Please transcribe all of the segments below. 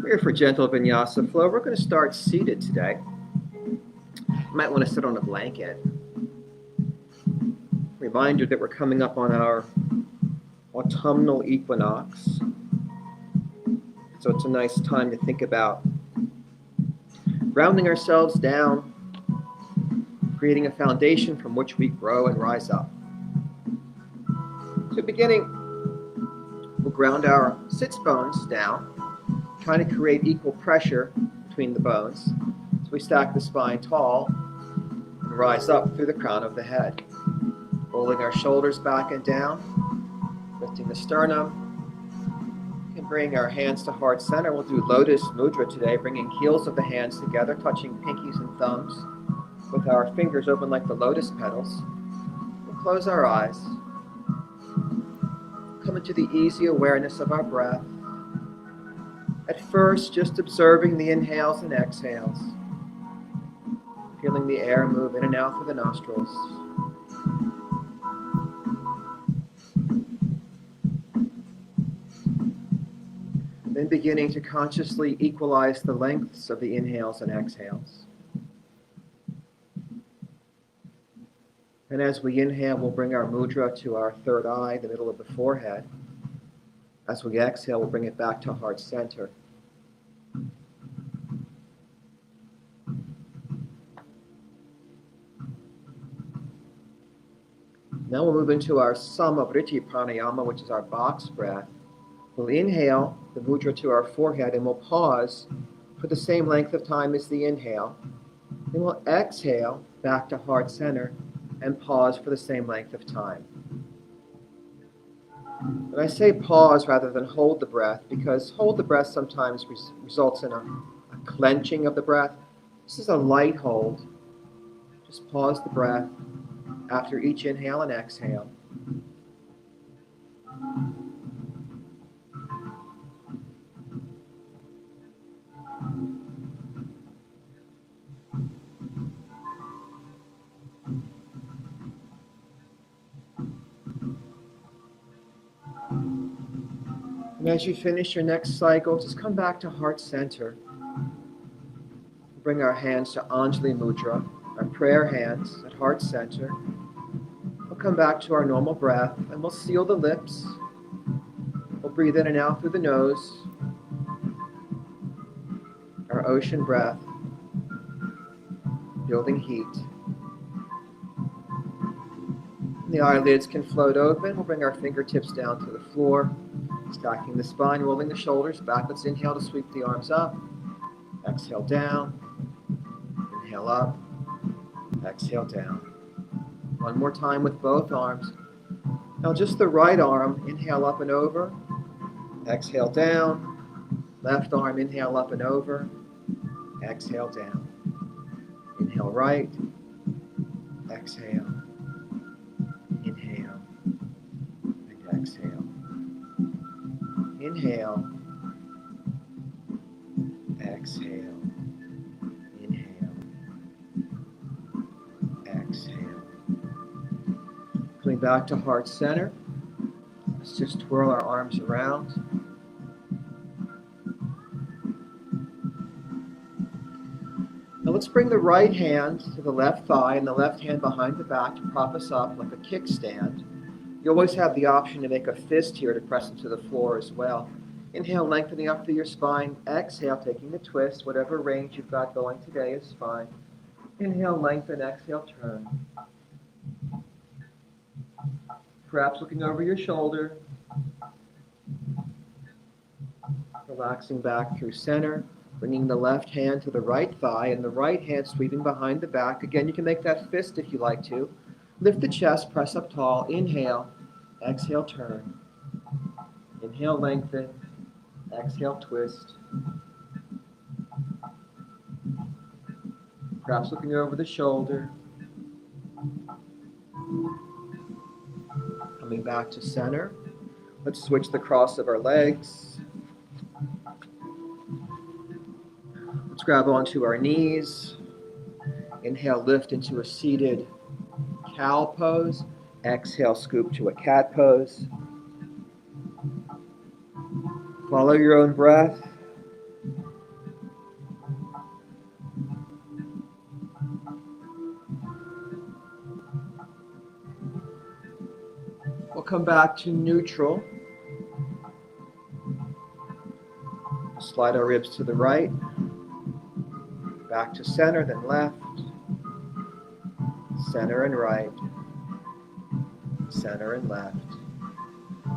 We're here for gentle Vinyasa flow. We're going to start seated today. You might want to sit on a blanket. Reminder that we're coming up on our autumnal equinox. So it's a nice time to think about grounding ourselves down, creating a foundation from which we grow and rise up. So beginning, we'll ground our sits bones down, trying to create equal pressure between the bones. So we stack the spine tall and rise up through the crown of the head. Rolling our shoulders back and down, lifting the sternum. We can bring our hands to heart center. We'll do Lotus Mudra today, bringing heels of the hands together, touching pinkies and thumbs with our fingers open like the lotus petals. We'll close our eyes. Come into the easy awareness of our breath. At first, just observing the inhales and exhales, feeling the air move in and out through the nostrils. Then beginning to consciously equalize the lengths of the inhales and exhales. And as we inhale, we'll bring our mudra to our third eye, the middle of the forehead. As we exhale, we'll bring it back to heart center. Now we'll move into our Samavriti Pranayama, which is our box breath. We'll inhale the mudra to our forehead and we'll pause for the same length of time as the inhale. Then we'll exhale back to heart center and pause for the same length of time. And I say pause rather than hold the breath because hold the breath sometimes results in a clenching of the breath. This is a light hold. Just pause the breath after each inhale and exhale. And as you finish your next cycle, just come back to heart center. Bring our hands to Anjali Mudra, our prayer hands at heart center. We'll come back to our normal breath and we'll seal the lips. We'll breathe in and out through the nose. Our ocean breath, building heat. The eyelids can float open. We'll bring our fingertips down to the floor, stacking the spine, rolling the shoulders back. Let's inhale to sweep the arms up. Exhale down. Inhale up. Exhale down. One more time with both arms. Now just the right arm, inhale up and over. Exhale down. Left arm, inhale up and over. Exhale down. Inhale right. Exhale. Inhale. And exhale. Inhale. Exhale. Inhale. Exhale. Coming back to heart center. Let's just twirl our arms around. Now let's bring the right hand to the left thigh and the left hand behind the back to prop us up like a kickstand. You always have the option to make a fist here to press into the floor as well. Inhale, lengthening up through your spine. Exhale, taking the twist. Whatever range you've got going today is fine. Inhale, lengthen. Exhale, turn. Perhaps looking over your shoulder. Relaxing back through center. Bringing the left hand to the right thigh and the right hand sweeping behind the back. Again, you can make that fist if you like to. Lift the chest, press up tall. Inhale, exhale, turn. Inhale, lengthen. Exhale, twist. Perhaps looking over the shoulder. Coming back to center. Let's switch the cross of our legs. Let's grab onto our knees. Inhale, lift into a seated cow pose. Exhale, scoop to a cat pose. Follow your own breath. We'll come back to neutral. Slide our ribs to the right. Back to center, then left. Center and right. Center and left.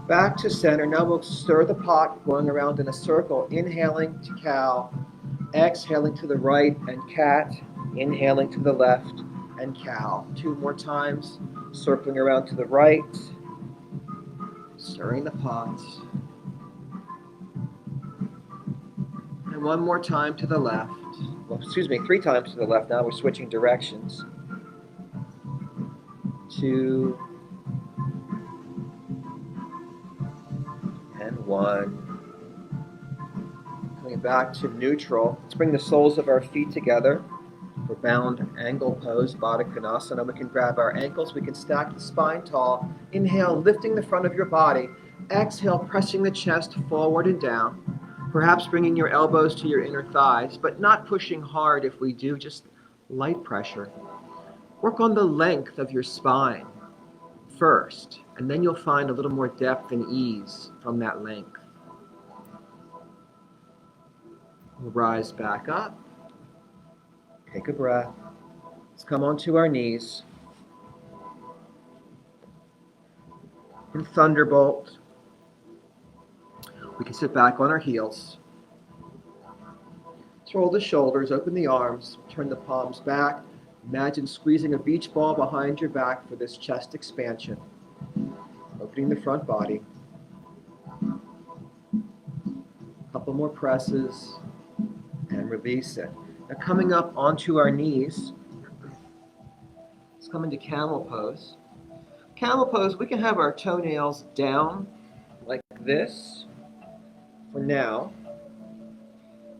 Back to center. Now we'll stir the pot, going around in a circle. Inhaling to cow. Exhaling to the right and cat. Inhaling to the left and cow. 2 more times. Circling around to the right. Stirring the pot. And 1 more time to the left. Well, 3 times to the left. Now we're switching directions. 2 and 1. Coming back to neutral. Let's bring the soles of our feet together for bound angle pose, Baddha Konasana. We can grab our ankles. We can stack the spine tall. Inhale, lifting the front of your body. Exhale, pressing the chest forward and down. Perhaps bringing your elbows to your inner thighs, but not pushing hard if we do, just light pressure. Work on the length of your spine first, and then you'll find a little more depth and ease from that length. We'll rise back up. Take a breath. Let's come onto our knees. In Thunderbolt, we can sit back on our heels. Let's roll the shoulders, open the arms, turn the palms back. Imagine squeezing a beach ball behind your back for this chest expansion. Opening the front body. A couple more presses and release it. Now coming up onto our knees, let's come into camel pose. Camel pose, we can have our toenails down like this for now.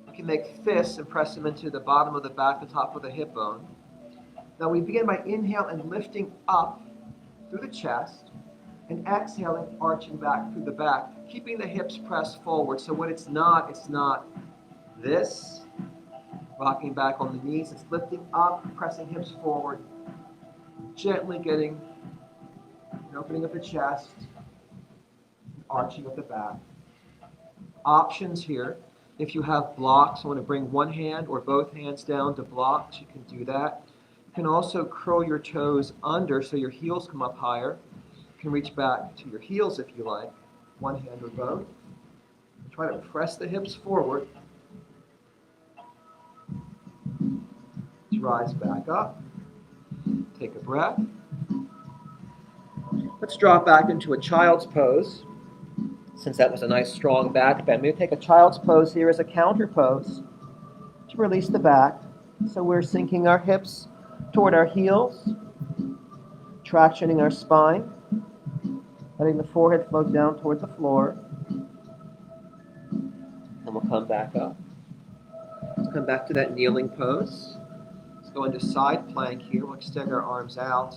We can make fists and press them into the bottom of the back, the top of the hip bone. Now we begin by inhale and lifting up through the chest and exhaling, arching back through the back, keeping the hips pressed forward. So when it's not this, rocking back on the knees. It's lifting up, pressing hips forward, gently getting an opening of the chest, arching of the back. Options here. If you have blocks, I want to bring one hand or both hands down to blocks, you can do that. You can also curl your toes under so your heels come up higher. You can reach back to your heels if you like, one hand or both. Try to press the hips forward. Let's rise back up. Take a breath. Let's drop back into a child's pose. Since that was a nice strong back bend, we're going to take a child's pose here as a counter pose to release the back. So we're sinking our hips toward our heels, tractioning our spine, letting the forehead float down toward the floor. And we'll come back up. Let's come back to that kneeling pose. Let's go into side plank here. We'll extend our arms out.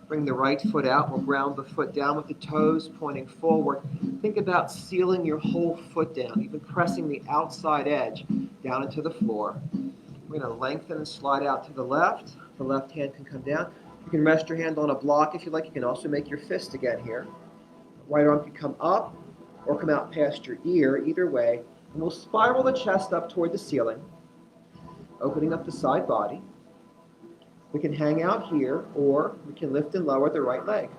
Bring the right foot out. We'll ground the foot down with the toes pointing forward. Think about sealing your whole foot down, even pressing the outside edge down into the floor. We're going to lengthen and slide out to the left. The left hand can come down. You can rest your hand on a block if you like. You can also make your fist again here. Right arm can come up or come out past your ear, either way. And we'll spiral the chest up toward the ceiling, opening up the side body. We can hang out here, or we can lift and lower the right leg.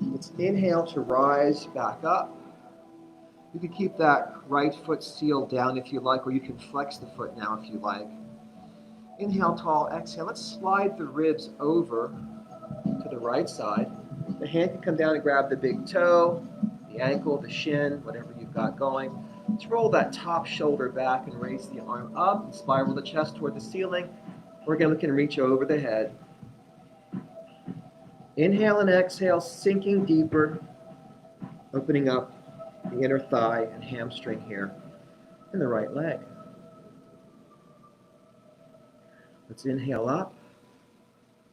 Let's inhale to rise back up. You can keep that right foot sealed down if you like, or you can flex the foot now if you like. Inhale, tall, exhale. Let's slide the ribs over to the right side. The hand can come down and grab the big toe, the ankle, the shin, whatever you've got going. Let's roll that top shoulder back and raise the arm up and spiral the chest toward the ceiling. Or again, we can reach over the head. Inhale and exhale, sinking deeper. opening up the inner thigh and hamstring here in the right leg. Let's inhale up.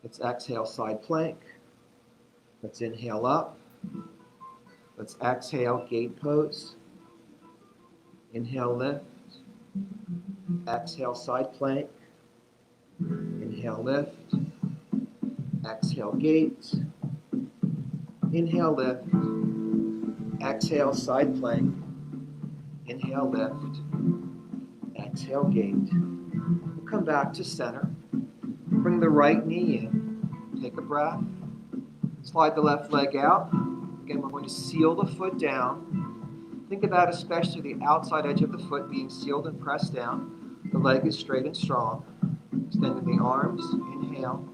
Let's exhale, side plank. Let's inhale up. Let's exhale, gate pose. Inhale, lift. Exhale, side plank. Inhale, lift. Exhale, gate. Inhale, lift. Exhale, side plank. Inhale, lift. Exhale, gate. We'll come back to center. Bring the right knee in. Take a breath. Slide the left leg out. Again, we're going to seal the foot down. Think about especially the outside edge of the foot being sealed and pressed down. The leg is straight and strong. Extending the arms. Inhale.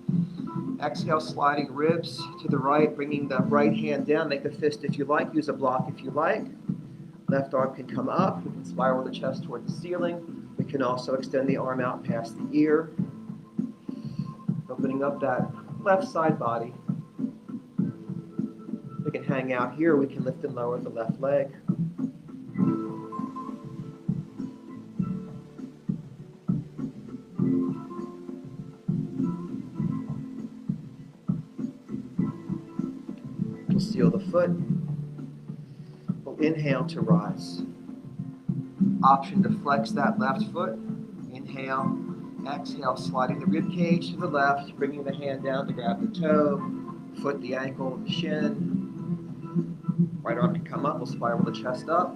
Exhale, sliding ribs to the right, bringing the right hand down. Make a fist if you like. Use a block if you like. Left arm can come up. We can spiral the chest toward the ceiling. We can also extend the arm out past the ear. Opening up that left side body. We can hang out here. We can lift and lower the left leg. We'll seal the foot. We'll inhale to rise. Option to flex that left foot. Inhale. Exhale, sliding the rib cage to the left, bringing the hand down to grab the toe, foot, the ankle, the shin. Right arm can come up. We'll spiral the chest up.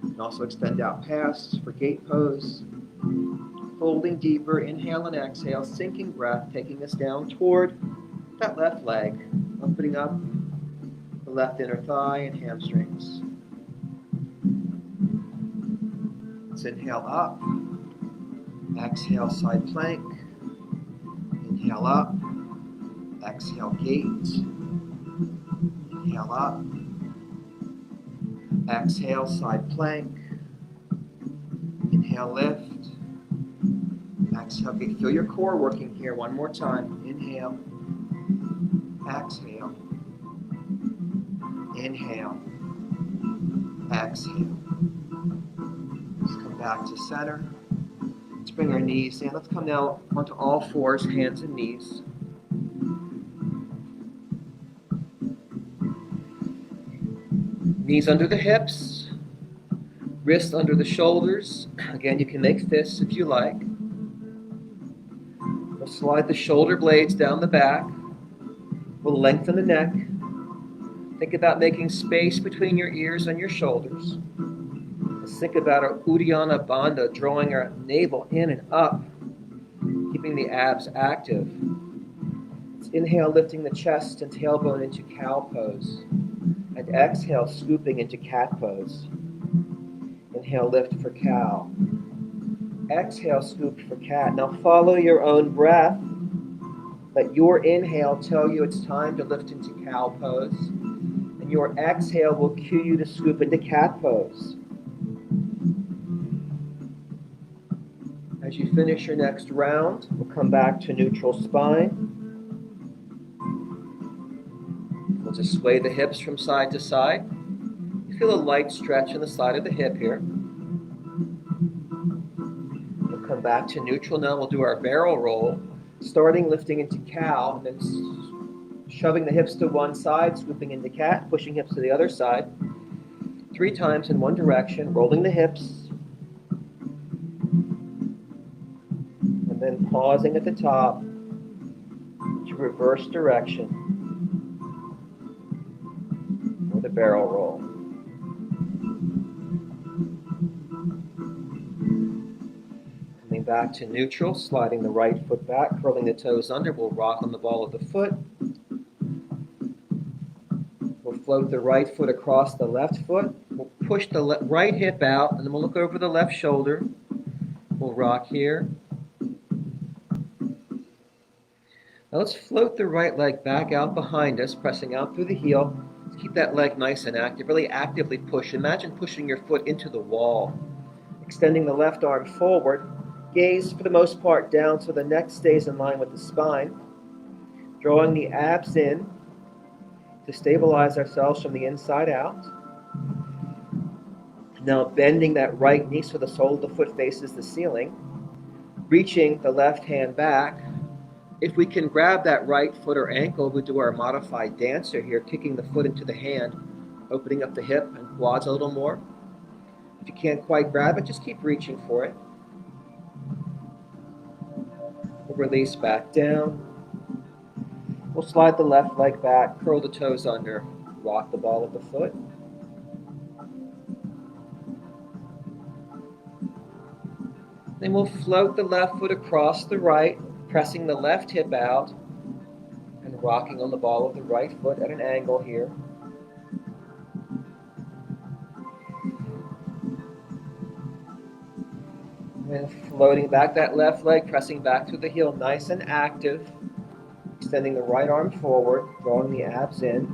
And also extend out past for gate pose. Holding deeper, inhale and exhale, sinking breath, taking us down toward that left leg, opening up the left inner thigh and hamstrings. Let's inhale up. Exhale, side plank. Inhale up. Exhale, gate. Inhale up. Exhale, side plank. Inhale, lift. Exhale, gate. Feel your core working here. One more time. Inhale. Exhale. Inhale. Exhale. Let's come back to center. Let's bring our knees in. Let's come now onto all fours, hands and knees. Knees under the hips, wrists under the shoulders. Again, you can make fists if you like. We'll slide the shoulder blades down the back. We'll lengthen the neck. Think about making space between your ears and your shoulders. Think about our Uddiyana Bandha, drawing our navel in and up, keeping the abs active. Let's inhale, lifting the chest and tailbone into cow pose. And exhale, scooping into cat pose. Inhale, lift for cow. Exhale, scoop for cat. Now follow your own breath. Let your inhale tell you it's time to lift into cow pose. And your exhale will cue you to scoop into cat pose. As you finish your next round, we'll come back to neutral spine. We'll just sway the hips from side to side. You feel a light stretch in the side of the hip here. We'll come back to neutral now. We'll do our barrel roll, starting lifting into cow, and then shoving the hips to one side, swooping into cat, pushing hips to the other side. 3 times in one direction, rolling the hips. And then pausing at the top to reverse direction with a barrel roll. Coming back to neutral, sliding the right foot back, curling the toes under. We'll rock on the ball of the foot. We'll float the right foot across the left foot. We'll push the right hip out, and then we'll look over the left shoulder. We'll rock here. Now let's float the right leg back out behind us, pressing out through the heel. Let's keep that leg nice and active. Really actively push. Imagine pushing your foot into the wall. Extending the left arm forward. Gaze, for the most part, down so the neck stays in line with the spine. Drawing the abs in to stabilize ourselves from the inside out. Now bending that right knee so the sole of the foot faces the ceiling, reaching the left hand back. If we can grab that right foot or ankle, we do our modified dancer here, kicking the foot into the hand, opening up the hip and quads a little more. If you can't quite grab it, just keep reaching for it. We'll release back down. We'll slide the left leg back, curl the toes under, rock the ball of the foot. Then we'll float the left foot across the right, pressing the left hip out and rocking on the ball of the right foot at an angle here. And floating back that left leg, pressing back through the heel, nice and active. Extending the right arm forward, drawing the abs in.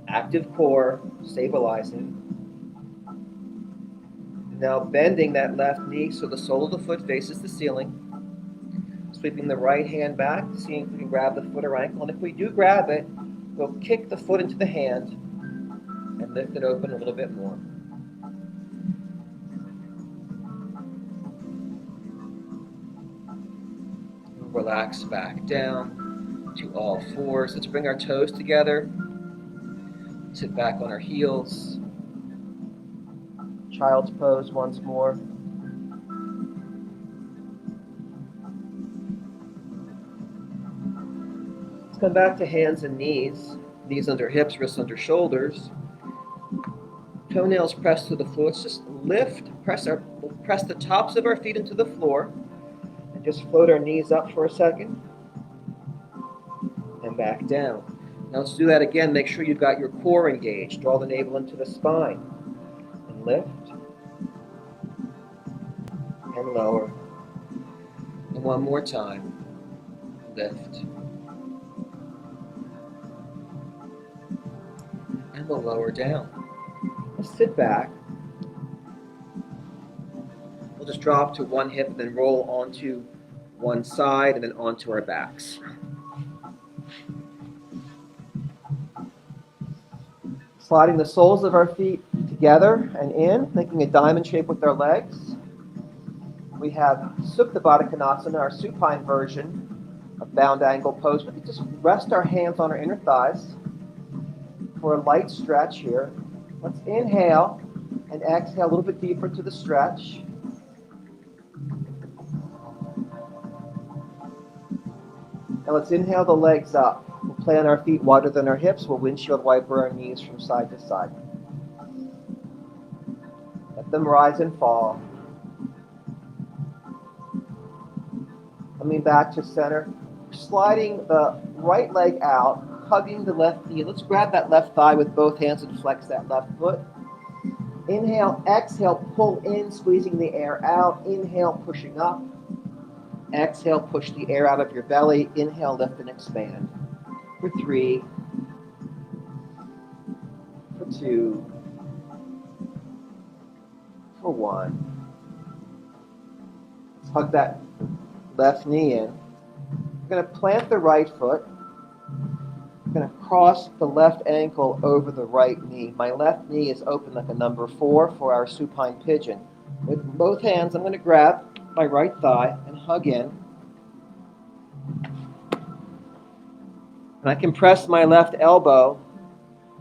Active core, stabilizing. Now bending that left knee so the sole of the foot faces the ceiling. Sweeping the right hand back, seeing if we can grab the foot or ankle. And if we do grab it, we'll kick the foot into the hand and lift it open a little bit more. Relax back down to all fours. Let's bring our toes together. Sit back on our heels. Child's pose once more. Let's come back to hands and knees. Knees under hips, wrists under shoulders. Toenails pressed to the floor. Let's just lift, press the tops of our feet into the floor. Just float our knees up for a second and back down. Now let's do that again. Make sure you've got your core engaged. Draw the navel into the spine and lift and lower. And one more time. Lift. And we'll lower down. Let's sit back. We'll just drop to one hip and then roll onto one side and then onto our backs. Sliding the soles of our feet together and in, making a diamond shape with our legs. We have Supta Baddha Konasana, our supine version of bound angle pose. We can just rest our hands on our inner thighs for a light stretch here. Let's inhale and exhale a little bit deeper to the stretch. Now let's inhale the legs up. We'll plant our feet wider than our hips. We'll windshield wiper our knees from side to side. Let them rise and fall. Coming back to center. Sliding the right leg out, hugging the left knee. Let's grab that left thigh with both hands and flex that left foot. Inhale, exhale, pull in, squeezing the air out. Inhale, pushing up. Exhale, push the air out of your belly. Inhale, lift and expand. For 3. For 2. For 1. Let's hug that left knee in. We're going to plant the right foot. We're going to cross the left ankle over the right knee. My left knee is open like a number 4 for our supine pigeon. With both hands, I'm going to grab my right thigh and hug in. And I can press my left elbow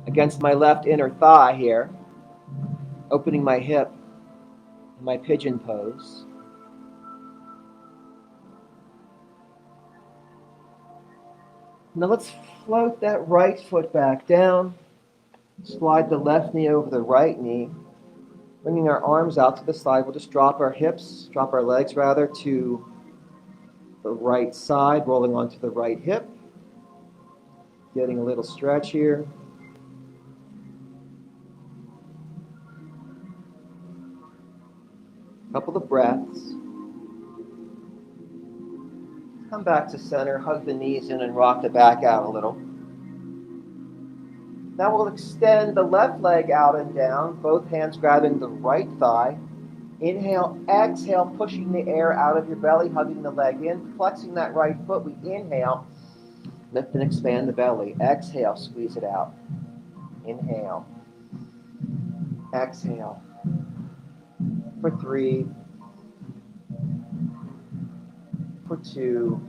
against my left inner thigh here, opening my hip in my pigeon pose. Now let's float that right foot back down, slide the left knee over the right knee, bringing our arms out to the side. We'll just drop our legs to the right side, rolling onto the right hip. Getting a little stretch here. Couple of breaths. Come back to center, hug the knees in and rock the back out a little. Now we'll extend the left leg out and down, both hands grabbing the right thigh. Inhale, exhale, pushing the air out of your belly, hugging the leg in, flexing that right foot. We inhale, Lift and expand the belly. Exhale, squeeze it out. Inhale. Exhale. For 3, for 2,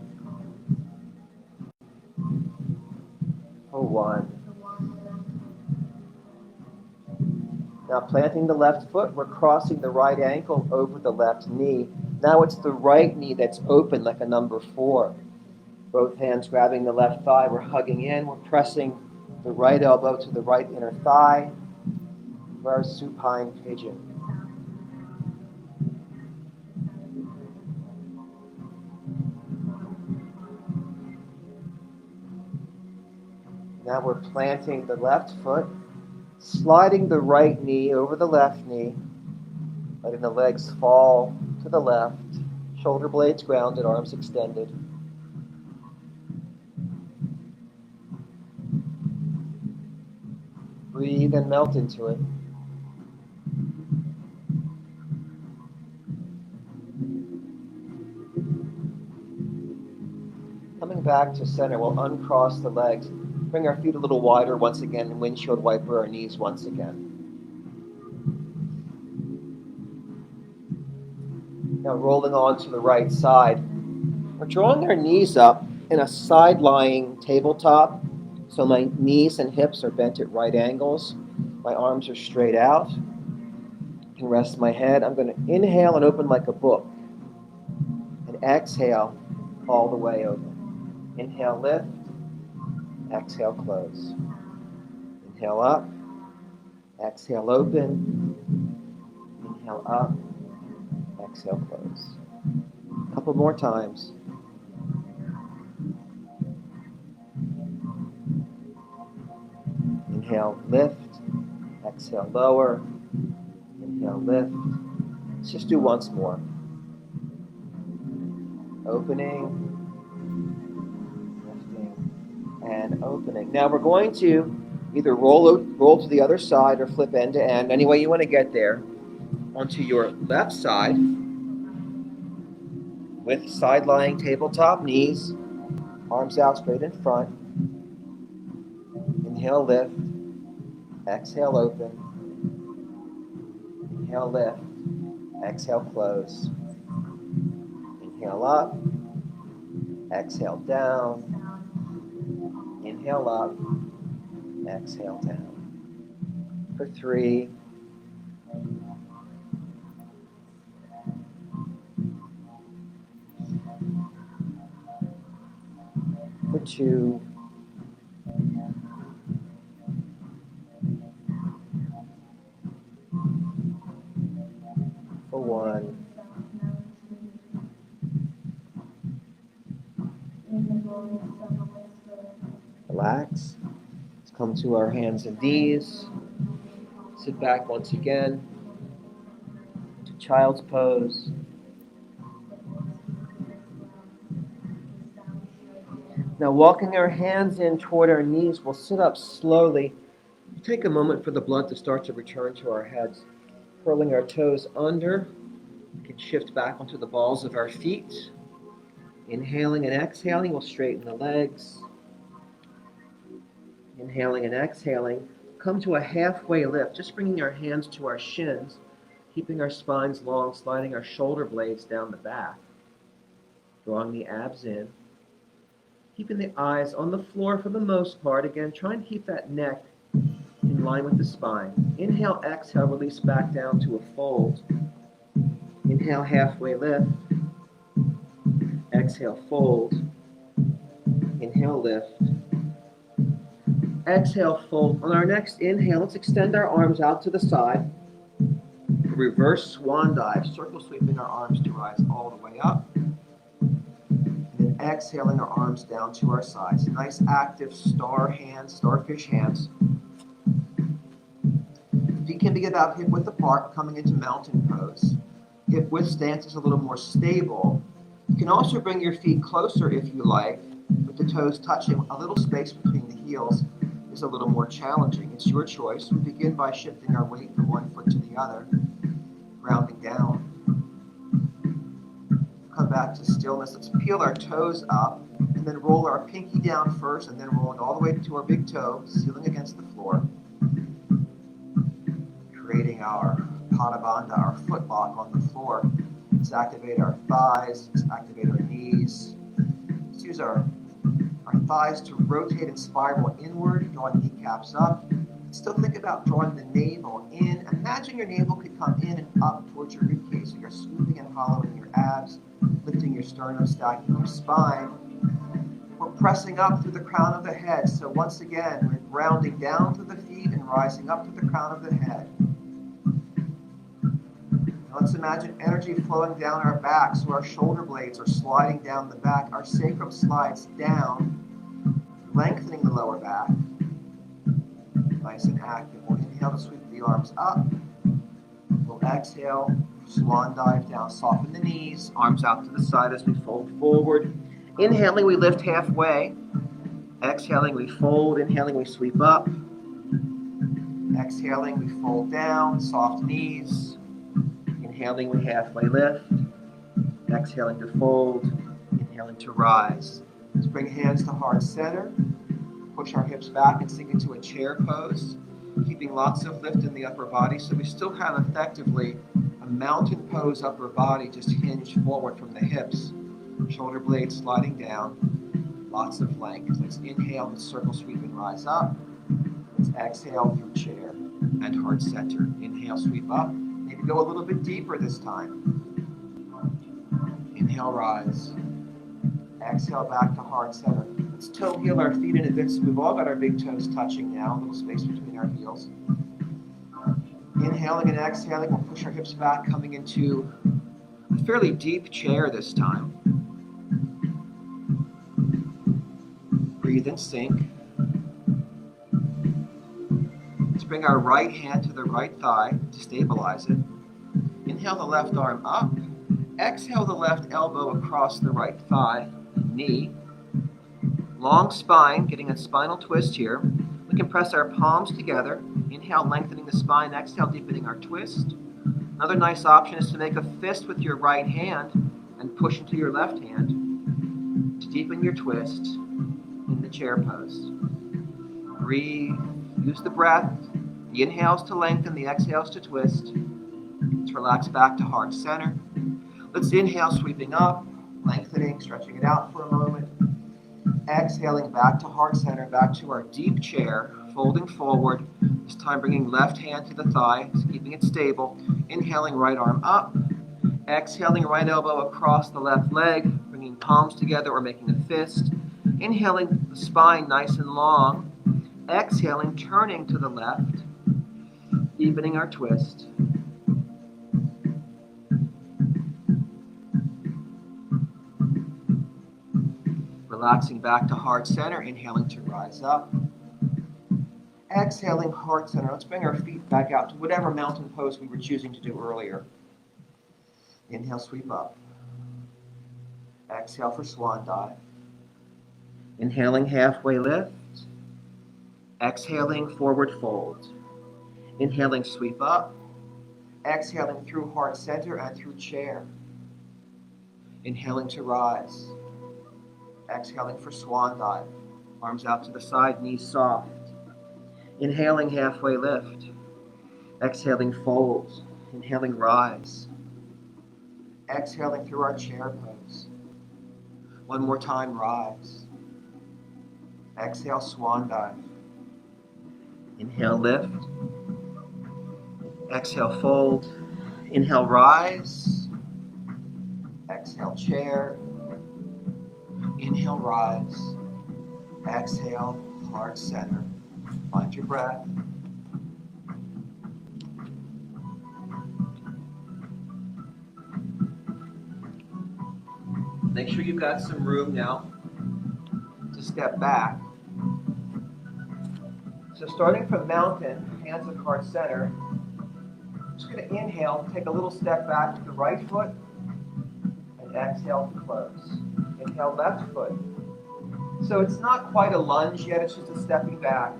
for 1. Now planting the left foot, we're crossing the right ankle over the left knee. Now it's the right knee that's open like a number 4. Both hands grabbing the left thigh, we're hugging in, we're pressing the right elbow to the right inner thigh for our supine pigeon. Now we're planting the left foot, sliding the right knee over the left knee, letting the legs fall to the left, shoulder blades grounded, arms extended. Breathe and melt into it. Coming back to center, we'll uncross the legs, bring our feet a little wider once again, and windshield wiper our knees once again. Now rolling on to the right side. We're drawing our knees up in a side-lying tabletop, so my knees and hips are bent at right angles. My arms are straight out. I can rest my head. I'm going to inhale and open like a book. And exhale all the way open. Inhale, lift. Exhale, close. Inhale up. Exhale, open. Inhale up. Exhale, close. A couple more times. Inhale, lift. Exhale, lower. Inhale, lift. Let's just do once more. Opening, lifting, and opening. Now we're going to either roll to the other side or flip end to end, any way you want to get there, onto your left side with side-lying tabletop knees, arms out straight in front. Inhale, lift. Exhale, open. Inhale, lift. Exhale, close. Inhale up. Exhale, down. Inhale up. Exhale, down. For 3. For 2. For 1. Relax. Let's come to our hands and knees. Sit back once again to child's pose. Now walking our hands in toward our knees, we'll sit up slowly. Take a moment for the blood to start to return to our heads. Curling our toes under. We can shift back onto the balls of our feet. Inhaling and exhaling, we'll straighten the legs. Inhaling and exhaling, come to a halfway lift, just bringing our hands to our shins, keeping our spines long, sliding our shoulder blades down the back, drawing the abs in, keeping the eyes on the floor for the most part. Again, try and keep that neck in line with the spine. Inhale, exhale, release back down to a fold. Inhale, halfway lift. Exhale, fold. Inhale, lift. Exhale, fold. On our next inhale, let's extend our arms out to the side. Reverse swan dive, circle sweeping our arms to rise all the way up. And then exhaling our arms down to our sides. Nice active starfish hands. Feet can be about hip width apart, coming into mountain pose. Hip width stance is a little more stable. You can also bring your feet closer if you like, with the toes touching. A little space between the heels is a little more challenging. It's your choice. We begin by shifting our weight from one foot to the other, grounding down. Come back to stillness. Let's peel our toes up and And then roll our pinky down first, and then rolling all the way to our big toe, sealing against the floor. Creating our Pada Bandha, our foot lock on the floor. Let's activate our thighs, let's activate our knees. Let's use our thighs to rotate and spiral inward, drawing kneecaps up. Still think about drawing the navel in. Imagine your navel could come in and up towards your ribcage. So you're scooping and hollowing your abs, lifting your sternum, stacking your spine. We're pressing up through the crown of the head. So once again, we're grounding down through the feet and rising up to the crown of the head. Now let's imagine energy flowing down our back, so our shoulder blades are sliding down the back. Our sacrum slides down, lengthening the lower back. Nice and active. We'll inhale to sweep the arms up. We'll exhale, swan dive down, soften the knees, arms out to the side as we fold forward. Inhaling, we lift halfway. Exhaling, we fold. Inhaling, we sweep up. Exhaling, we fold down, soft knees. Inhaling, we halfway lift. Exhaling to fold. Inhaling to rise. Let's bring hands to heart center. Push our hips back and sink into a chair pose, keeping lots of lift in the upper body. So we still have effectively a mountain pose upper body, just hinged forward from the hips. Shoulder blades sliding down, lots of length. Let's inhale and circle sweep and rise up. Let's exhale through chair and heart center. Inhale, sweep up. Maybe go a little bit deeper this time. Inhale, rise. Exhale back to heart center. Let's toe heel our feet in a bit so we've all got our big toes touching now, a little space between our heels. Inhaling and exhaling, we'll push our hips back, coming into a fairly deep chair this time. Breathe and sink. Let's bring our right hand to the right thigh to stabilize it. Inhale the left arm up. Exhale the left elbow across the right thigh and knee. Long spine, getting a spinal twist here. We can press our palms together. Inhale, lengthening the spine. Exhale, deepening our twist. Another nice option is to make a fist with your right hand and push into your left hand to deepen your twist in the chair pose. Breathe. Use the breath. The inhales to lengthen, the exhales to twist. Let's relax back to heart center. Let's inhale, sweeping up, lengthening, stretching it out for a moment. Exhaling back to heart center, back to our deep chair, folding forward. This time bringing left hand to the thigh, keeping it stable. Inhaling, right arm up. Exhaling, right elbow across the left leg, bringing palms together or making a fist. Inhaling, the spine nice and long. Exhaling, turning to the left, deepening our twist. Relaxing back to heart center, inhaling to rise up. Exhaling, heart center. Let's bring our feet back out to whatever mountain pose we were choosing to do earlier. Inhale, sweep up. Exhale for swan dive. Inhaling, halfway lift. Exhaling, forward fold. Inhaling, sweep up. Exhaling through heart center and through chair. Inhaling to rise. Exhaling for swan dive. Arms out to the side, knees soft. Inhaling, halfway lift. Exhaling, fold. Inhaling, rise. Exhaling through our chair pose. One more time, rise. Exhale, swan dive. Inhale, lift. Exhale, fold. Inhale, rise. Exhale, chair. Inhale, rise. Exhale, heart center. Find your breath. Make sure you've got some room now to step back. So starting from mountain, hands at heart center, I'm just going to inhale, take a little step back to the right foot, and exhale to close. Inhale, left foot. So it's not quite a lunge yet, it's just a stepping back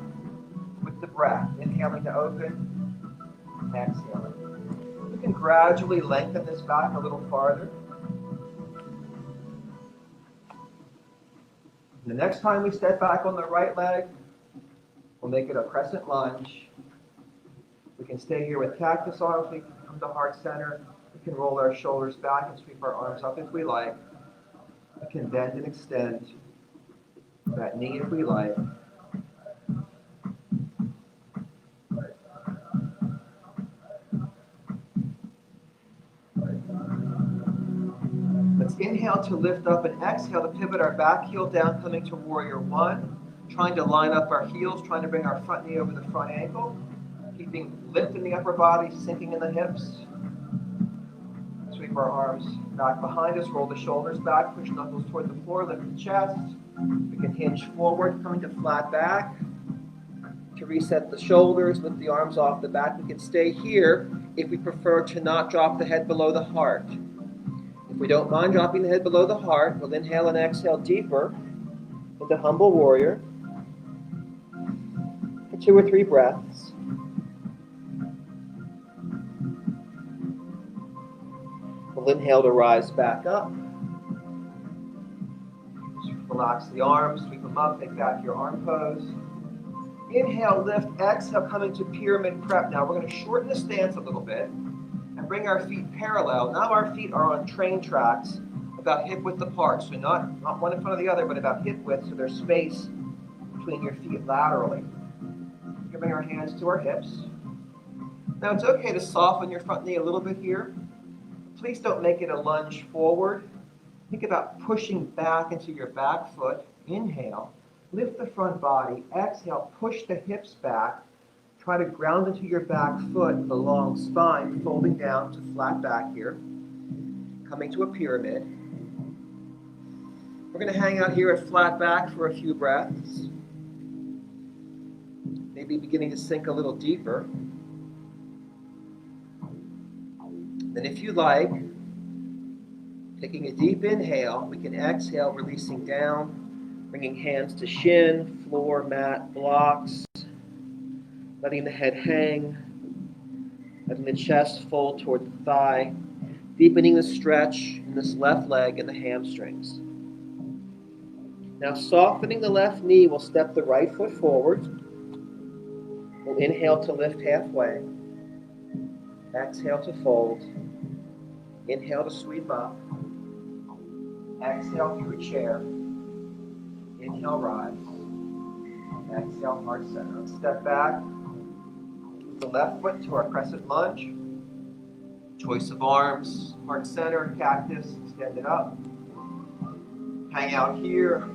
with the breath. Inhaling to open, exhaling. You can gradually lengthen this back a little farther. The next time we step back on the right leg, we'll make it a crescent lunge. We can stay here with cactus arms. We can come to heart center. We can roll our shoulders back and sweep our arms up if we like. We can bend and extend that knee if we like. Let's inhale to lift up and exhale to pivot our back heel down, coming to warrior one. Trying to line up our heels, trying to bring our front knee over the front ankle. Keeping lift in the upper body, sinking in the hips. Sweep our arms back behind us, roll the shoulders back, push knuckles toward the floor, lift the chest. We can hinge forward, coming to flat back. To reset the shoulders, lift the arms off the back. We can stay here if we prefer to not drop the head below the heart. If we don't mind dropping the head below the heart, we'll inhale and exhale deeper into humble warrior for 2 or 3 breaths. We'll inhale to rise back up. Just relax the arms, sweep them up, take back your arm pose. Inhale, lift, exhale, coming to pyramid prep. Now we're going to shorten the stance a little bit and bring our feet parallel. Now our feet are on train tracks, about hip width apart. So not one in front of the other, but about hip width, so there's space between your feet laterally. We can bring our hands to our hips. Now it's okay to soften your front knee a little bit here. Please don't make it a lunge forward. Think about pushing back into your back foot. Inhale, lift the front body. Exhale, push the hips back. Try to ground into your back foot, the long spine, folding down to flat back here. Coming to a pyramid. We're going to hang out here at flat back for a few breaths. Maybe beginning to sink a little deeper. Then if you like, taking a deep inhale, we can exhale, releasing down, bringing hands to shin, floor, mat, blocks, letting the head hang, letting the chest fold toward the thigh, deepening the stretch in this left leg and the hamstrings. Now softening the left knee, we'll step the right foot forward. We'll inhale to lift halfway. Exhale to fold. Inhale to sweep up. Exhale through chair. Inhale, rise. Exhale, heart center. Let's step back. With the left foot to our crescent lunge. Choice of arms, heart center, cactus, extend it up. Hang out here,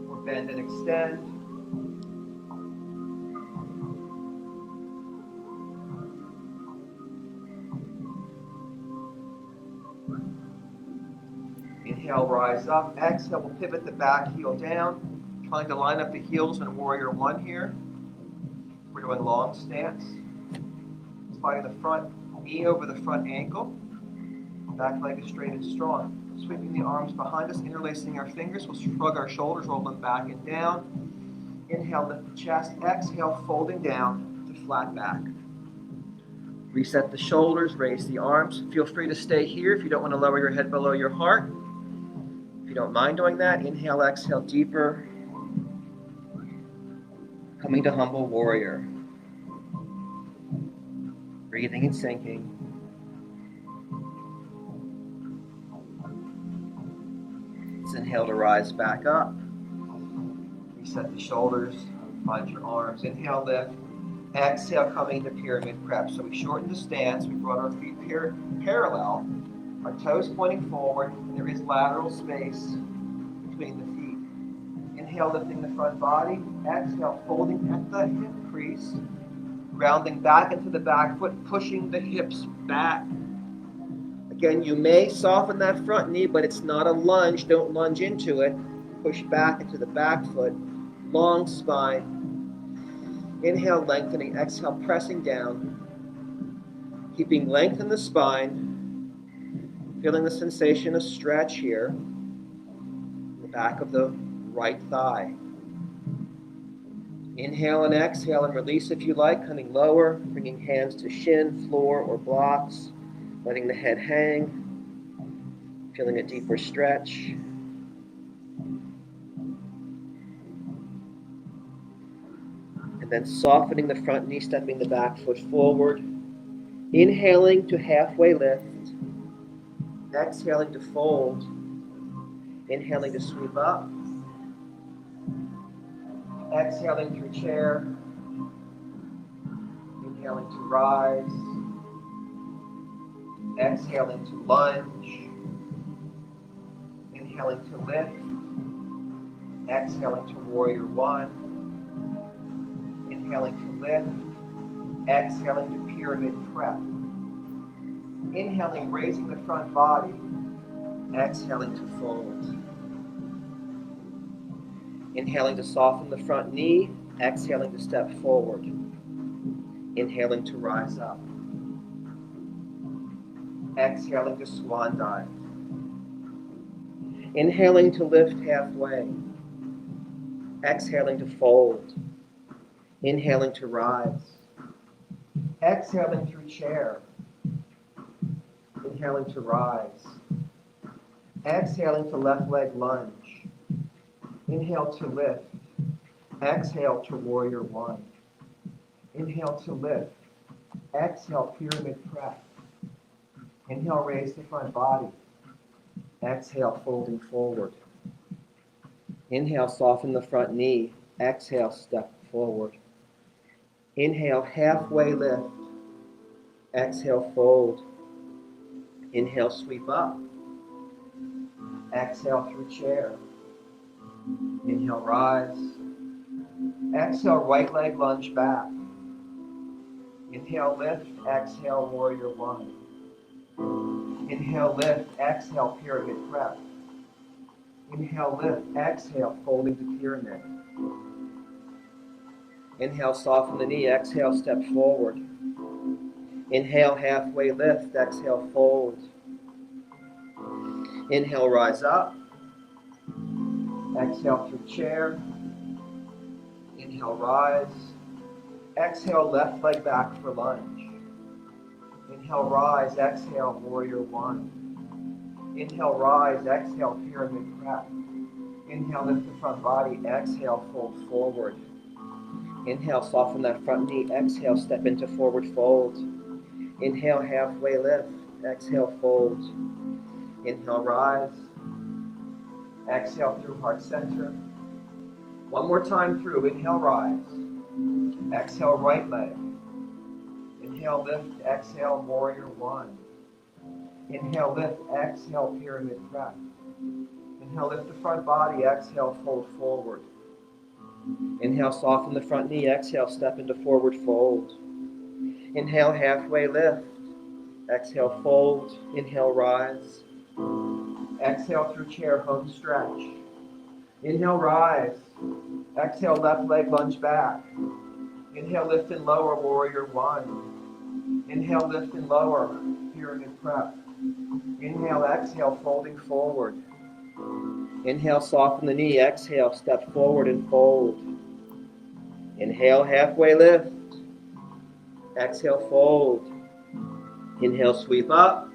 or bend and extend. Inhale, rise up. Exhale, we'll pivot the back heel down, trying to line up the heels in warrior one here. We're doing long stance. Sliding the front knee over the front ankle. Back leg is straight and strong. Sweeping the arms behind us, interlacing our fingers. We'll shrug our shoulders, roll them back and down. Inhale, lift the chest. Exhale, folding down to flat back. Reset the shoulders, raise the arms. Feel free to stay here if you don't want to lower your head below your heart. If you don't mind doing that, inhale, exhale deeper. Coming to humble warrior. Breathing and sinking. Let's inhale to rise back up. Reset the shoulders, find your arms. Inhale, lift. Exhale, coming to pyramid prep. So we shorten the stance. We brought our feet parallel. Our toes pointing forward, and there is lateral space between the feet. Inhale, lifting the front body. Exhale, folding at the hip crease. Grounding back into the back foot, pushing the hips back. Again, you may soften that front knee, but it's not a lunge. Don't lunge into it. Push back into the back foot. Long spine. Inhale, lengthening. Exhale, pressing down. Keeping length in the spine. Feeling the sensation of stretch here. The back of the right thigh. Inhale and exhale and release if you like, coming lower, bringing hands to shin, floor, or blocks, letting the head hang, feeling a deeper stretch. And then softening the front knee, stepping the back foot forward. Inhaling to halfway lift. Exhaling to fold. Inhaling to sweep up. Exhaling through chair. Inhaling to rise. Exhaling to lunge. Inhaling to lift. Exhaling to warrior one. Inhaling to lift. Exhaling to pyramid prep. Inhaling, raising the front body. Exhaling to fold. Inhaling to soften the front knee. Exhaling to step forward. Inhaling to rise up. Exhaling to swan dive. Inhaling to lift halfway. Exhaling to fold. Inhaling to rise. Exhaling through chair. Inhaling to rise. Exhaling to left leg lunge. Inhale to lift. Exhale to warrior one. Inhale to lift. Exhale, pyramid prep. Inhale, raise the front body. Exhale, folding forward. Inhale, soften the front knee. Exhale, step forward. Inhale, halfway lift. Exhale, fold. Inhale, sweep up. Exhale through chair. Inhale, rise. Exhale, right leg lunge back. Inhale, lift. Exhale, warrior one. Inhale, lift. Exhale, pyramid prep. Inhale, lift. Exhale, folding to pyramid. Inhale, soften the knee. Exhale, step forward. Inhale, halfway lift. Exhale, fold. Inhale, rise up. Exhale through chair. Inhale, rise. Exhale, left leg back for lunge. Inhale, rise. Exhale, warrior one. Inhale, rise. Exhale, pyramid prep. Inhale, lift the front body. Exhale, fold forward. Inhale, soften that front knee. Exhale, step into forward fold. Inhale, halfway lift. Exhale, fold. Inhale, rise. Exhale through heart center. One more time through. Inhale, rise. Exhale, right leg. Inhale, lift. Exhale, warrior one. Inhale, lift. Exhale, pyramid prep. Inhale, lift the front body. Exhale, fold forward. Inhale, soften the front knee. Exhale, step into forward fold. Inhale, halfway lift. Exhale, fold. Inhale, rise. Exhale through chair, home stretch. Inhale, rise. Exhale, left leg lunge back. Inhale, lift and lower, warrior one. Inhale, lift and lower, pyramid prep. Inhale, exhale, folding forward. Inhale, soften the knee. Exhale, step forward and fold. Inhale, halfway lift. Exhale, fold. Inhale, sweep up.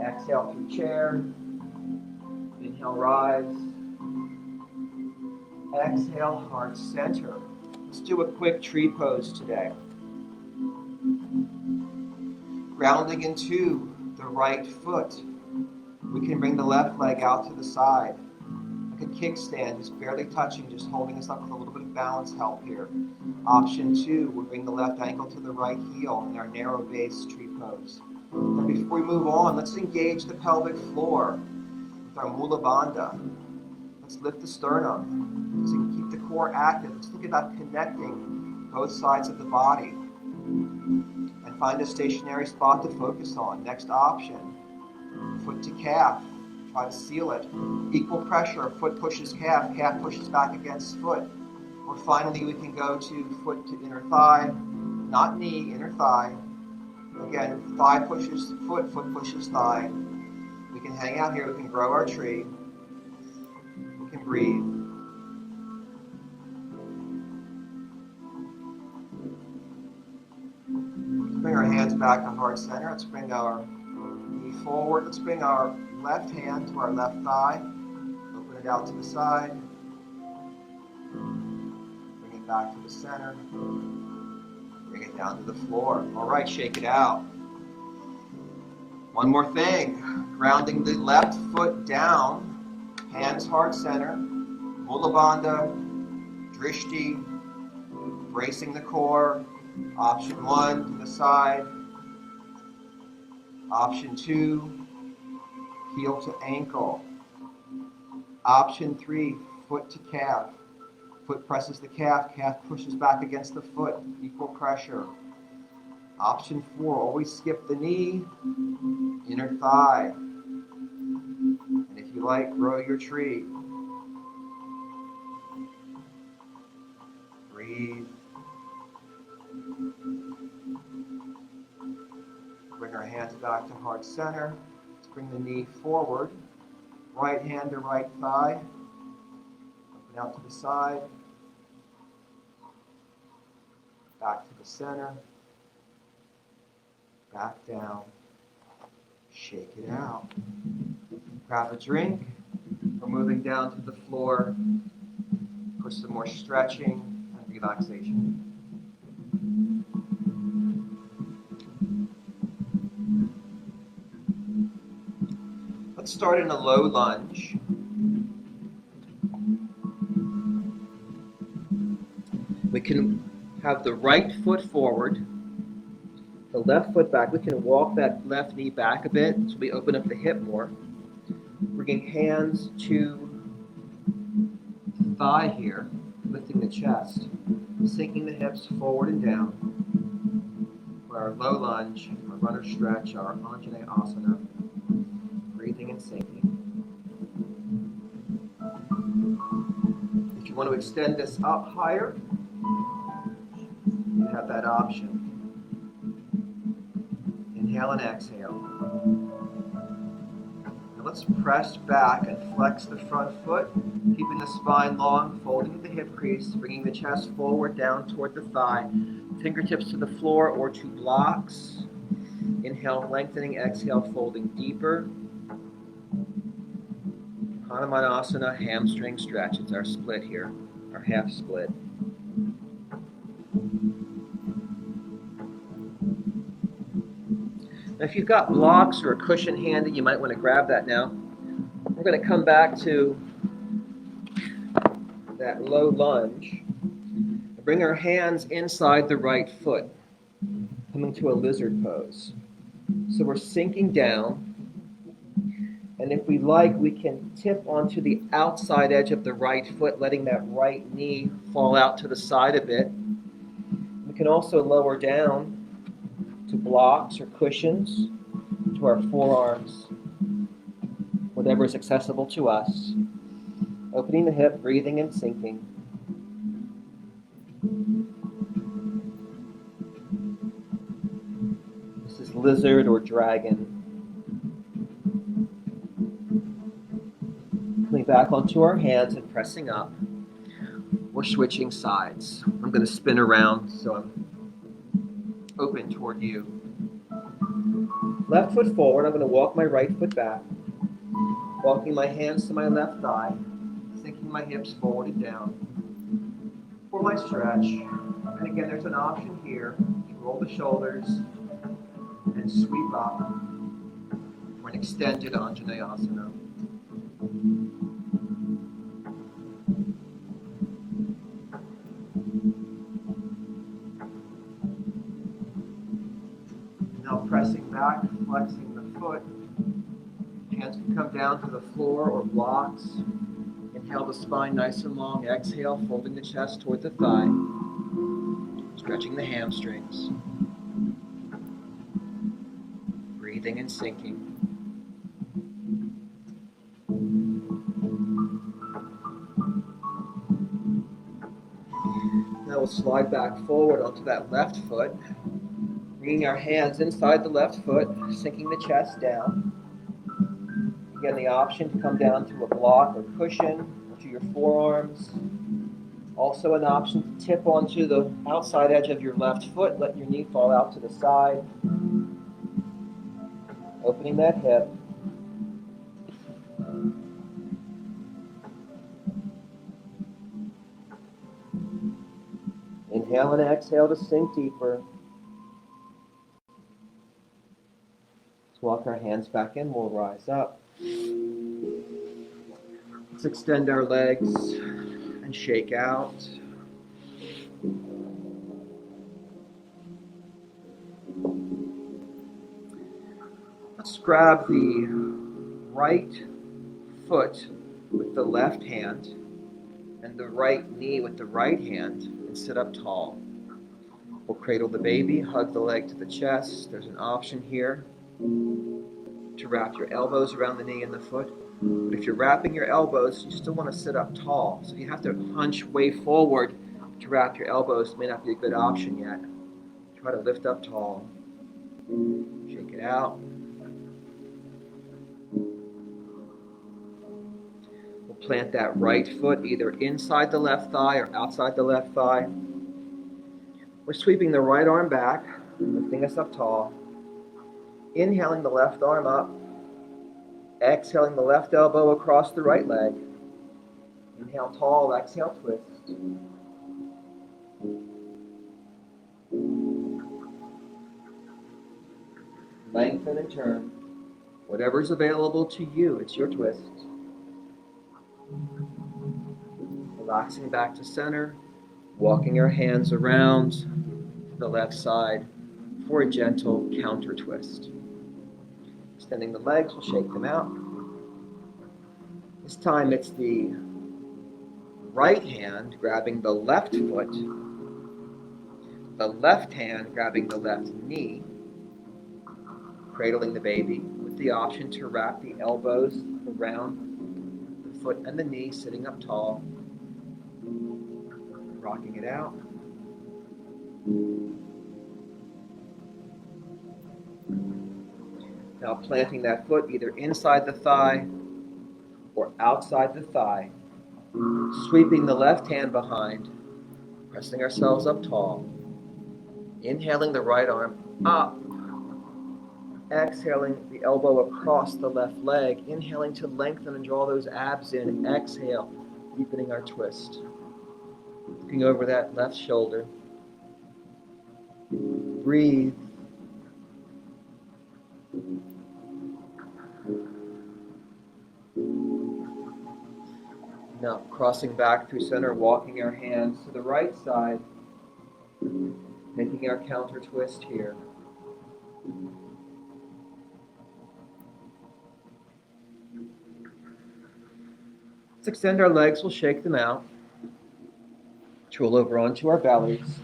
Exhale through chair. Inhale, rise. Exhale, heart center. Let's do a quick tree pose today. Grounding into the right foot. We can bring the left leg out to the side. Like a kickstand, just barely touching, just holding us up with a little bit of balance help here. Option two, we'll bring the left ankle to the right heel in our narrow base tree pose. And before we move on, let's engage the pelvic floor with our Mula Bandha. Let's lift the sternum so we can keep the core active. Let's think about connecting both sides of the body and find a stationary spot to focus on. Next option, foot to calf. Try to seal it. Equal pressure, foot pushes calf, calf pushes back against foot. Or finally, we can go to foot to inner thigh, not knee, inner thigh. Again, thigh pushes foot, foot pushes thigh. We can hang out here, we can grow our tree. We can breathe. Let's bring our hands back to heart center. Let's bring our knee forward. Let's bring our left hand to our left thigh. Open it out to the side. Bring it back to the center. Bring it down to the floor. All right, shake it out. One more thing. Grounding the left foot down, hands heart center, Mula Bandha, Drishti, bracing the core. Option 1 to the side. Option 2, heel to ankle. Option 3, foot to calf. Foot presses the calf, calf pushes back against the foot, equal pressure. Option 4, always skip the knee, inner thigh. And if you like, grow your tree. Breathe. Bring our hands back to heart center. Let's bring the knee forward. Right hand to right thigh. Open out to the side. Back to the center. Back down. Shake it out. Grab a drink. We're moving down to the floor for some more stretching and relaxation. Let's start in a low lunge. We can have the right foot forward, the left foot back. We can walk that left knee back a bit so we open up the hip more. Bringing hands to the thigh here, lifting the chest, sinking the hips forward and down. For our low lunge, our runner stretch, our Anjane Asana. Breathing and sinking. If you want to extend this up higher, you have that option. Inhale and exhale. Now let's press back and flex the front foot, keeping the spine long, folding the hip crease, bringing the chest forward down toward the thigh, fingertips to the floor or to blocks. Inhale, lengthening, exhale, folding deeper. Hanumanasana, hamstring stretch. It's our split here, our half split. Now if you've got blocks or a cushion handy, you might want to grab that now. We're going to come back to that low lunge. Bring our hands inside the right foot, coming to a lizard pose. So we're sinking down. And if we like, we can tip onto the outside edge of the right foot, letting that right knee fall out to the side a bit. We can also lower down to blocks or cushions, to our forearms, whatever is accessible to us. Opening the hip, breathing and sinking. This is lizard or dragon. Coming back onto our hands and pressing up. We're switching sides. I'm going to spin around so I'm open toward you. Left foot forward. I'm going to walk my right foot back. Walking my hands to my left thigh. Sinking my hips forward and down. For my stretch. And again, there's an option here to roll the shoulders and sweep up for an extended Anjaneyasana. Now pressing back, flexing the foot. Hands can come down to the floor or blocks. Inhale the spine nice and long. Exhale, folding the chest toward the thigh. Stretching the hamstrings. Breathing and sinking. Now we'll slide back forward onto that left foot. Bringing our hands inside the left foot, sinking the chest down. Again, the option to come down to a block or cushion, or to your forearms. Also an option to tip onto the outside edge of your left foot, let your knee fall out to the side. Opening that hip. Inhale and exhale to sink deeper. Let's walk our hands back in. We'll rise up. Let's extend our legs and shake out. Let's grab the right foot with the left hand and the right knee with the right hand and sit up tall. We'll cradle the baby, hug the leg to the chest. There's an option here to wrap your elbows around the knee and the foot. But if you're wrapping your elbows, you still want to sit up tall. So if you have to hunch way forward to wrap your elbows, it may not be a good option yet. Try to lift up tall. Shake it out. We'll plant that right foot either inside the left thigh or outside the left thigh. We're sweeping the right arm back, lifting us up tall. Inhaling the left arm up. Exhaling the left elbow across the right leg. Inhale tall, exhale twist. Lengthen and turn. Whatever's available to you, it's your twist. Relaxing back to center, walking our hands around the left side for a gentle counter twist. Extending the legs, we'll shake them out. This time it's the right hand grabbing the left foot, the left hand grabbing the left knee, cradling the baby with the option to wrap the elbows around the foot and the knee, sitting up tall, rocking it out. Now planting that foot either inside the thigh or outside the thigh, sweeping the left hand behind, pressing ourselves up tall, inhaling the right arm up, exhaling the elbow across the left leg, inhaling to lengthen and draw those abs in, exhale, deepening our twist. Looking over that left shoulder. Breathe. Now crossing back through center, walking our hands to the right side, making our counter twist here. Let's extend our legs, we'll shake them out. Roll over onto our bellies.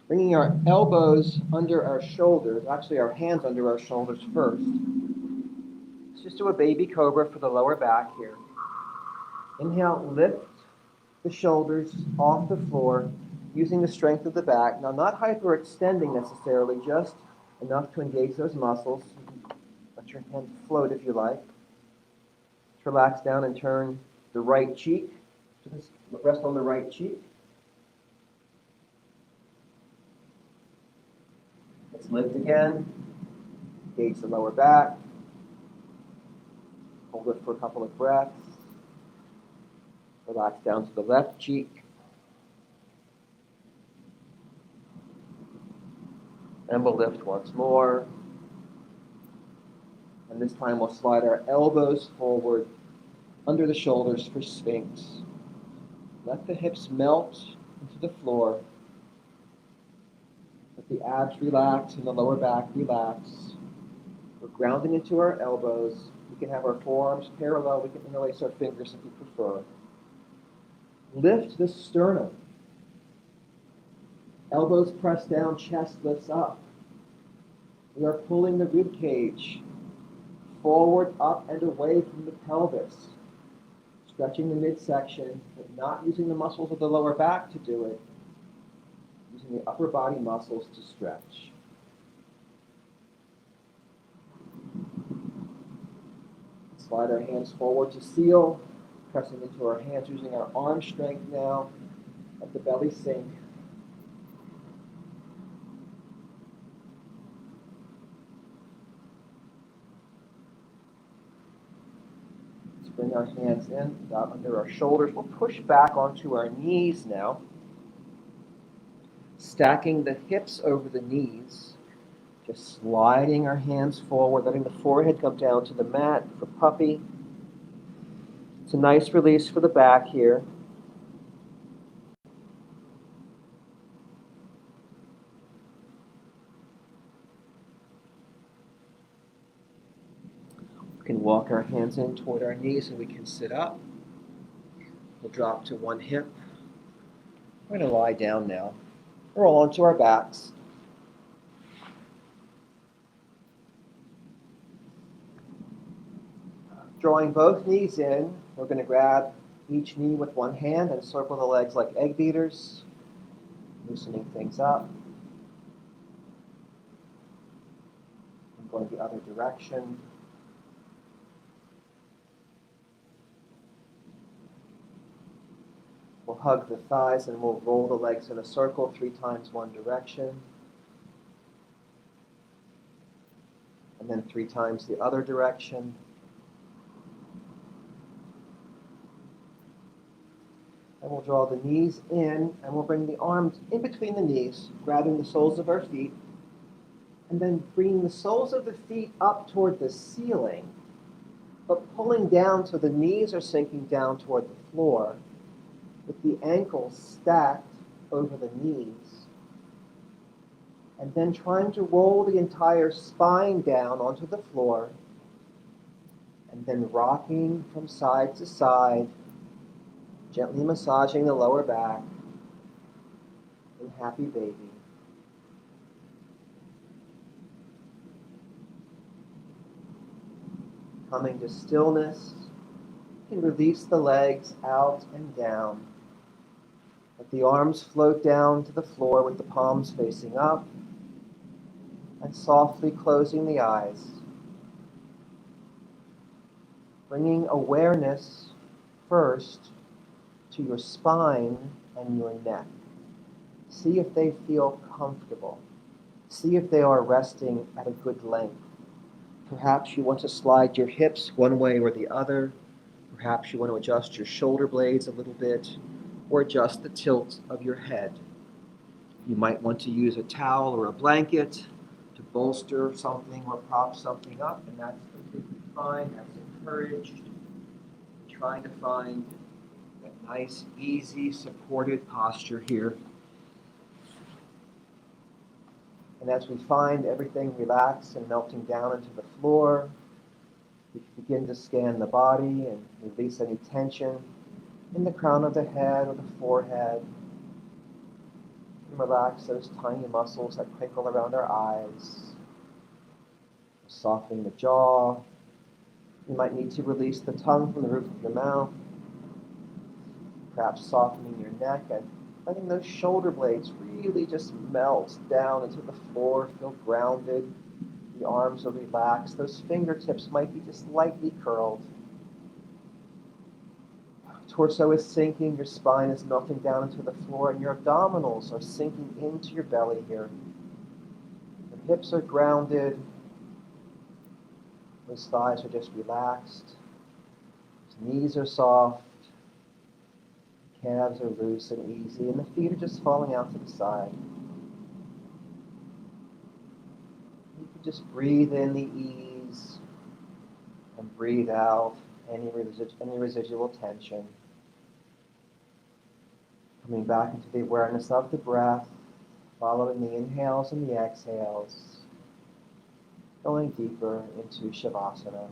Bringing our elbows under our shoulders, actually our hands under our shoulders first. Let's just do a baby cobra for the lower back here. Inhale, lift the shoulders off the floor using the strength of the back. Now not hyperextending necessarily, just enough to engage those muscles. Let your hand float if you like. Let's relax down and turn the right cheek. Just rest on the right cheek. Let's lift again. Engage the lower back. Hold it for a couple of breaths. Relax down to the left cheek. And we'll lift once more. And this time we'll slide our elbows forward under the shoulders for Sphinx. Let the hips melt into the floor. Let the abs relax and the lower back relax. We're grounding into our elbows. We can have our forearms parallel. We can interlace our fingers if you prefer. Lift the sternum. Elbows press down, chest lifts up. We are pulling the rib cage forward, up, and away from the pelvis. Stretching the midsection, but not using the muscles of the lower back to do it. Using the upper body muscles to stretch. Slide our hands forward to seal, pressing into our hands, using our arm strength now. Let the belly sink. Bring our hands in, down under our shoulders. We'll push back onto our knees now. Stacking the hips over the knees. Just sliding our hands forward, letting the forehead come down to the mat for puppy. It's a nice release for the back here. We can walk our hands in toward our knees and we can sit up. We'll drop to one hip. We're going to lie down now. Roll onto our backs. Drawing both knees in, we're going to grab each knee with one hand and circle the legs like egg beaters, loosening things up. I'm going the other direction. We'll hug the thighs and we'll roll the legs in a circle 3 times one direction. And then 3 times the other direction. And we'll draw the knees in and we'll bring the arms in between the knees, grabbing the soles of our feet. And then bringing the soles of the feet up toward the ceiling, but pulling down so the knees are sinking down toward the floor, with the ankles stacked over the knees, and then trying to roll the entire spine down onto the floor, and then rocking from side to side, gently massaging the lower back in happy baby. Coming to stillness, you can release the legs out and down. Let the arms float down to the floor with the palms facing up, and softly closing the eyes. Bringing awareness first to your spine and your neck. See if they feel comfortable. See if they are resting at a good length. Perhaps you want to slide your hips one way or the other. Perhaps you want to adjust your shoulder blades a little bit, or adjust the tilt of your head. You might want to use a towel or a blanket to bolster something or prop something up, and that's completely fine. That's encouraged. Trying to find that nice, easy, supported posture here. And as we find everything relaxed and melting down into the floor, we can begin to scan the body and release any tension in the crown of the head or the forehead. And relax those tiny muscles that crinkle around our eyes. Softening the jaw. You might need to release the tongue from the roof of your mouth. Perhaps softening your neck and letting those shoulder blades really just melt down into the floor, feel grounded. The arms are relaxed. Those fingertips might be just lightly curled. Torso is sinking, your spine is melting down into the floor, and your abdominals are sinking into your belly here. The hips are grounded. Those thighs are just relaxed. Those knees are soft. Calves are loose and easy, and the feet are just falling out to the side. You can just breathe in the ease and breathe out any residual tension. Coming back into the awareness of the breath, following the inhales and the exhales, going deeper into Shavasana.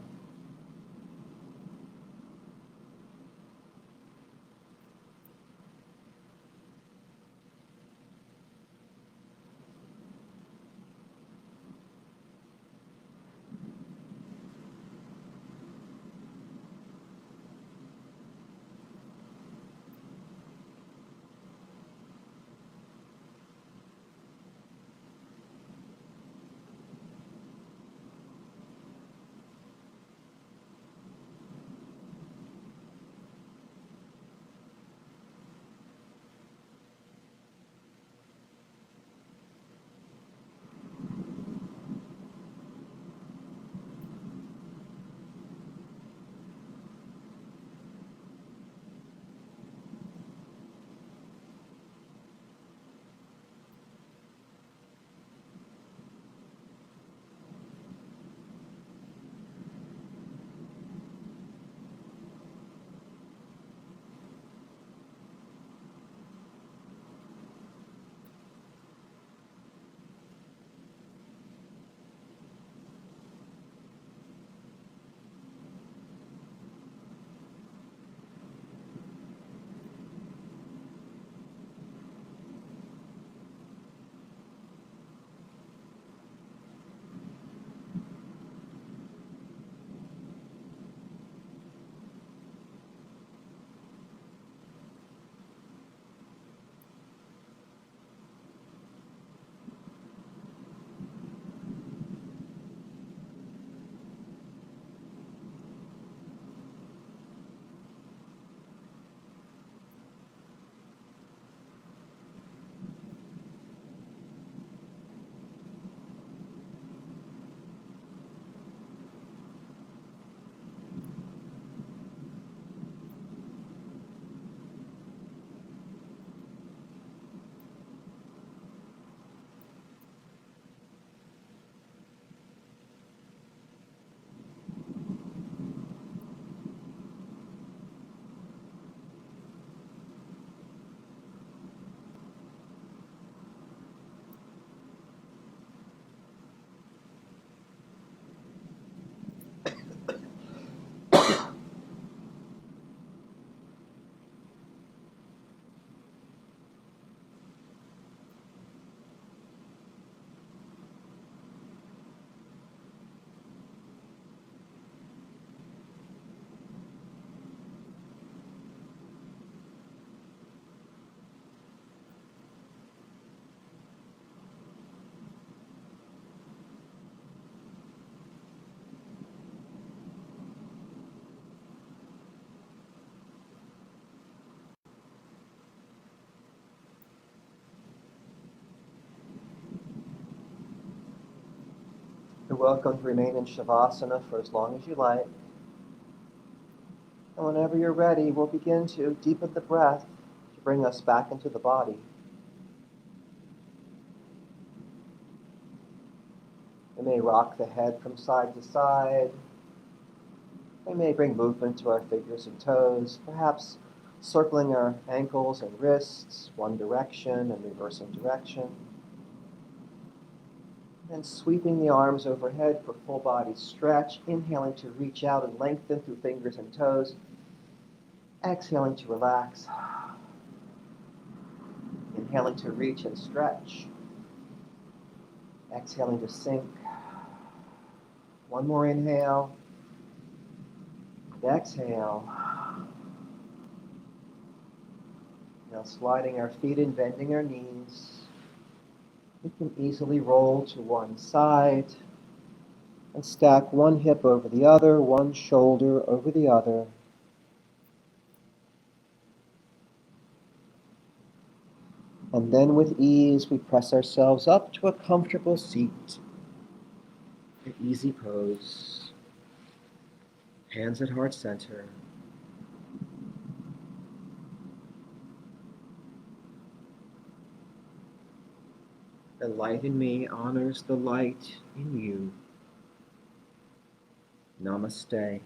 welcome to remain in Shavasana for as long as you like. And whenever you're ready, we'll begin to deepen the breath to bring us back into the body. We may rock the head from side to side. We may bring movement to our fingers and toes, perhaps circling our ankles and wrists, one direction and reversing direction. And sweeping the arms overhead for full body stretch, inhaling to reach out and lengthen through fingers and toes. Exhaling to relax. Inhaling to reach and stretch. Exhaling to sink. One more inhale. And exhale. Now sliding our feet in, bending our knees. We can easily roll to one side and stack one hip over the other, one shoulder over the other. And then with ease, we press ourselves up to a comfortable seat, an easy pose, hands at heart center. The light in me honors the light in you. Namaste.